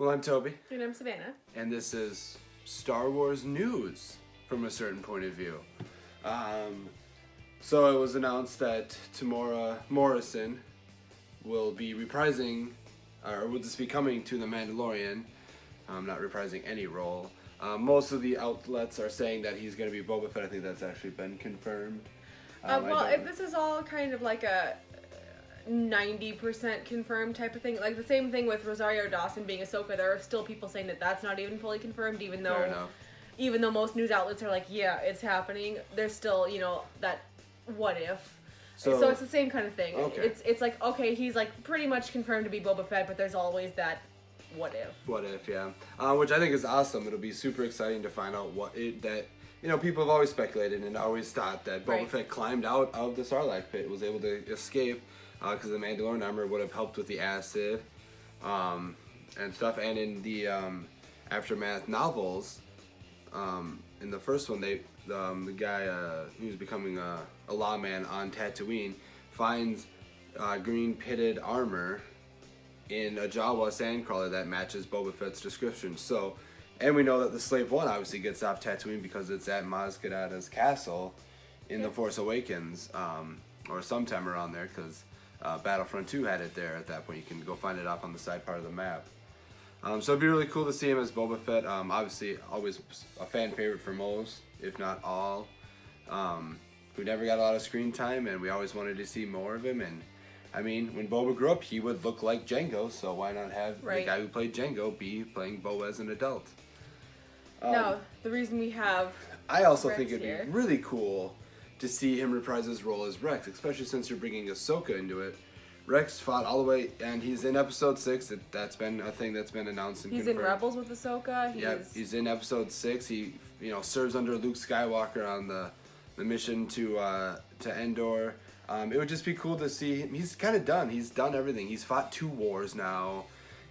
Well, I'm Toby. And I'm Savannah. And this is Star Wars news from a certain point of view. So it was announced that Temuera Morrison will be reprising, or will just be coming to The Mandalorian, not reprising any role. Most of the outlets are saying that he's going to be Boba Fett. I think that's actually been confirmed. This is all kind of like a 90% confirmed type of thing. Like the same thing with Rosario Dawson being Ahsoka. There are still people saying that that's not even fully confirmed, even though most news outlets are like, yeah, it's happening. There's still, that what if. So it's the same kind of thing. Okay. It's like, okay, he's like pretty much confirmed to be Boba Fett, but there's always that what if. What if, yeah. Which I think is awesome. It'll be super exciting to find out people have always speculated and always thought that Boba Fett climbed out of the Sarlacc pit, was able to escape because the Mandalorian armor would have helped with the acid and stuff. And in the Aftermath novels, in the first one, the guy who's becoming a lawman on Tatooine finds green pitted armor in a Jawa sandcrawler that matches Boba Fett's description. So, and we know that the Slave One obviously gets off Tatooine because it's at Maz Kanata's castle in The Force Awakens, or sometime around there, because Battlefront 2 had it there at that point. You can go find it off on the side part of the map. So it'd be really cool to see him as Boba Fett. Obviously, always a fan favorite for most, if not all. We never got a lot of screen time, and we always wanted to see more of him. And I mean, when Boba grew up, he would look like Jango, so why not have the guy who played Jango be playing Boba as an adult? No, the reason we have I also Rex think it'd here. be really cool to see him reprise his role as Rex, especially since you're bringing Ahsoka into it. Rex fought all the way, and he's in Episode 6. That's been a thing that's been announced and confirmed. He's in Rebels with Ahsoka. He's in Episode 6. He serves under Luke Skywalker on the mission to Endor. It would just be cool to see him. He's kind of done. He's done everything. He's fought 2 wars now,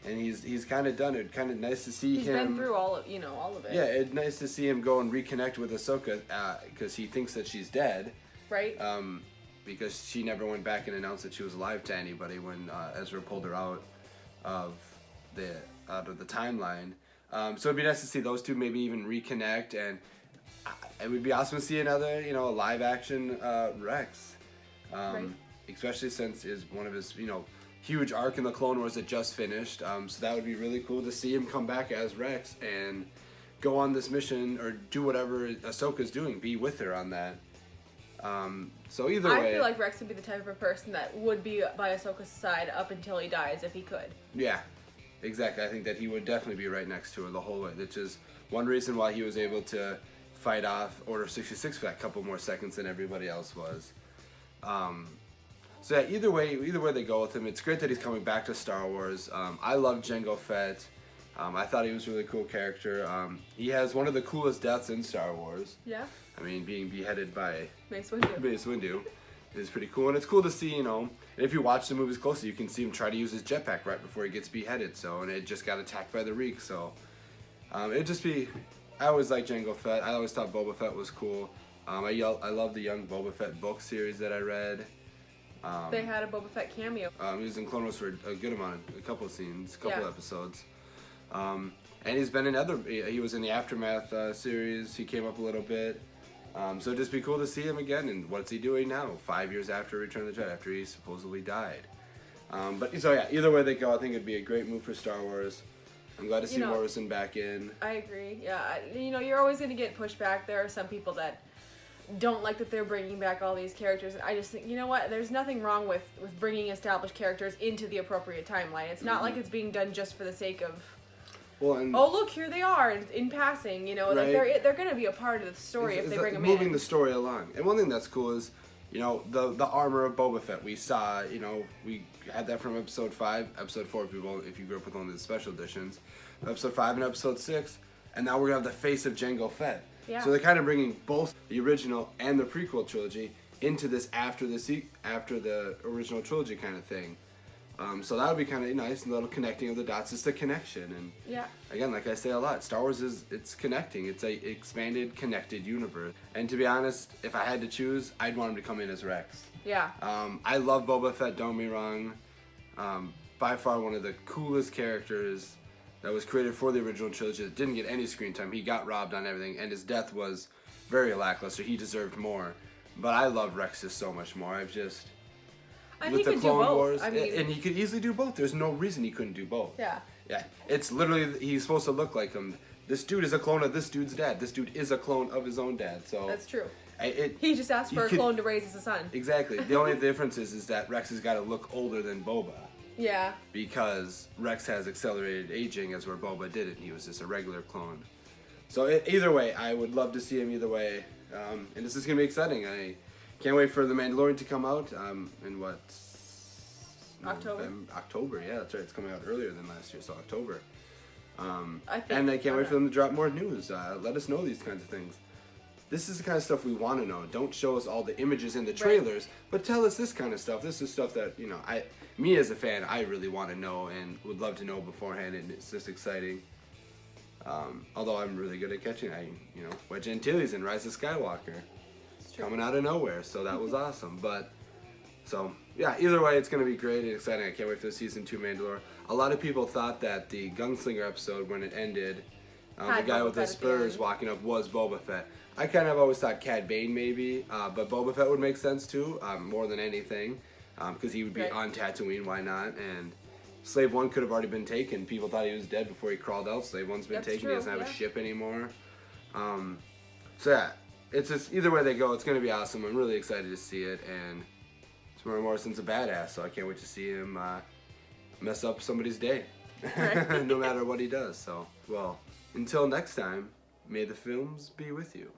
and he's kind of done it. Kind of nice to see him. He's been through all of it. Yeah, it's nice to see him go and reconnect with Ahsoka because he thinks that she's dead. Right. Because she never went back and announced that she was alive to anybody when Ezra pulled her out of the timeline. So it'd be nice to see those two maybe even reconnect, and it would be awesome to see another live action Rex. Especially since is one of his huge arc in the Clone Wars that just finished. So that would be really cool to see him come back as Rex and go on this mission or do whatever Ahsoka's doing, be with her on that. So either way, I feel like Rex would be the type of a person that would be by Ahsoka's side up until he dies if he could. Yeah, exactly. I think that he would definitely be right next to her the whole way, which is one reason why he was able to fight off Order 66 for that couple more seconds than everybody else was. So yeah, either way they go with him, it's great that he's coming back to Star Wars. I love Jango Fett. I thought he was a really cool character. He has one of the coolest deaths in Star Wars. Yeah. I mean, being beheaded by Mace Windu. Mace Windu is pretty cool, and it's cool to see, and if you watch the movies closely, you can see him try to use his jetpack right before he gets beheaded. So, and it just got attacked by the Reek. So, it'd just be. I always liked Jango Fett. I always thought Boba Fett was cool. I love the Young Boba Fett book series that I read. They had a Boba Fett cameo. He was in Clone Wars for a good amount, a couple of scenes, episodes. And he's been in he was in the Aftermath series. He came up a little bit. So it'd just be cool to see him again. And what's he doing now? 5 years after Return of the Jedi, after he supposedly died. Either way they go, I think it'd be a great move for Star Wars. I'm glad to see Morrison back in. I agree. Yeah, you're always going to get pushback. There are some people that don't like that they're bringing back all these characters. And I just think, there's nothing wrong with bringing established characters into the appropriate timeline. It's not like it's being done just for the sake of, look, here they are in passing. Like they're going to be a part of the story if they bring them in. Moving the story along. And one thing that's cool is, the armor of Boba Fett. We saw, we had that from Episode 5, Episode 4 if you grew up with only the special editions, Episode 5 and Episode 6, and now we're going to have the face of Jango Fett. Yeah. So they're kind of bringing both the original and the prequel trilogy into this after the original trilogy kind of thing. So that would be kind of nice, and a little connecting of the dots. It's the connection, and again, like I say a lot, Star Wars it's connecting. It's a expanded, connected universe. And to be honest, if I had to choose, I'd want him to come in as Rex. Yeah. I love Boba Fett. Don't get me wrong. By far one of the coolest characters that was created for the original trilogy that didn't get any screen time. He got robbed on everything, and his death was very lackluster. He deserved more. But I love Rex just so much more. And he could do both. Wars, I mean, and he could easily do both. There's no reason he couldn't do both. Yeah. Yeah. It's literally, he's supposed to look like him. This dude is a clone of this dude's dad. This dude is a clone of his own dad. So that's true. He just asked for a clone to raise as a son. Exactly. The only difference is that Rex has got to look older than Boba. Yeah. Because Rex has accelerated aging, as where Boba didn't. He was just a regular clone. So either way, I would love to see him either way. And this is going to be exciting. I can't wait for The Mandalorian to come out in what? October. October, yeah, that's right. It's coming out earlier than last year, so October. I can't wait for them to drop more news. Let us know these kinds of things. This is the kind of stuff we want to know. Don't show us all the images in the trailers, but tell us this kind of stuff. This is stuff that, me as a fan, I really want to know and would love to know beforehand, and it's just exciting. Although I'm really good at catching, Wedge Antilles in Rise of Skywalker. Coming out of nowhere, so that was awesome. So, yeah, either way, it's going to be great and exciting. I can't wait for Season 2 Mandalore. A lot of people thought that the Gunslinger episode, when it ended, the guy with the spurs walking up was Boba Fett. I kind of always thought Cad Bane maybe, but Boba Fett would make sense too, more than anything, because he would be on Tatooine, why not? And Slave 1 could have already been taken. People thought he was dead before he crawled out. Slave 1's been taken. True, he doesn't have a ship anymore. So yeah, it's just, either way they go, it's going to be awesome. I'm really excited to see it, and Temuera Morrison's a badass, so I can't wait to see him mess up somebody's day, no matter what he does. So, well, until next time, may the films be with you.